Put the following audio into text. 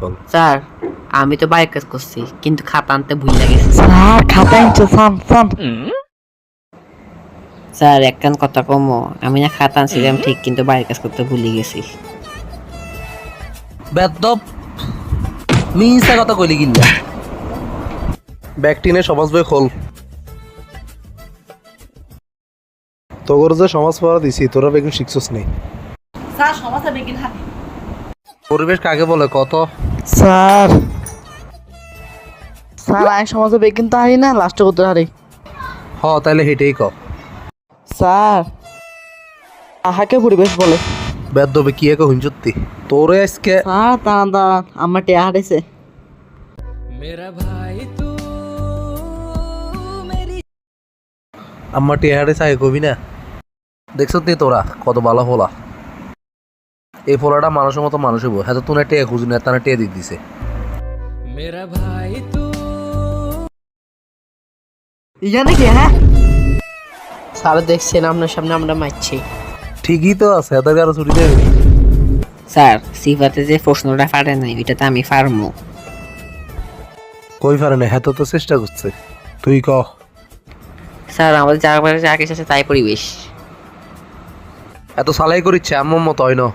বল। Sir আমি তো bike কাজ করছি কিন্তু খাতা আনতে ভুলে গেছি স্যার খাতা আনছো সান সান। স্যার একখান কথা কমো আমি না খাতা আনছিলাম ঠিক কিন্তু বাইক কাজ করতে ভুলে গেছি বেদব মিছা কথা কইলি কিনা ব্যাগ টিনে সমাজ বই খোল। তোর যে সমাজ পড়া দিছি তোরা বেগুন শিখছস নেই। স্যার সমস্যা বেগিন হাতে। পরিবেশ কাকে বলে কত? স্যার স্যার আমি সমাজে বেগিন তো হারি না লাস্টে করতে হারি। তাইলে হেঁটেই ক। স্যার আহাকে পরিবেশ বলে। বেদবে কি এক হুঞ্জুত্তি তোরে আজকে। স্যার দাঁড়ান দাঁড়ান আমার টিয়া হারিয়েছে। আমার টিহারে চাই কবি না দেখছ তুই তোরা কত ভালো ফোলা। এই ফোলাটা মানুষের মতো মানুষ হইব হ্যাঁ তুই টিয়া খুঁজি না তারা টিয়া দিয়ে দিছে। ইয়া নাকি হ্যাঁ? স্যার দেখছেন আপনার সামনে আমরা মারছি ঠিকই তো আছে এত কারো ছুটি দেবে। স্যার সিফাতে যে প্রশ্নটা পারে নাই ওইটাতে আমি পারমু কই পারে না হ্যাঁ তো চেষ্টা করছে তুই ক। স্যার আমাদের চারপাশে যা কিছু আছে তাই পরিবেশ এত সালাই করিচ্ছে আমার মতো হয় না।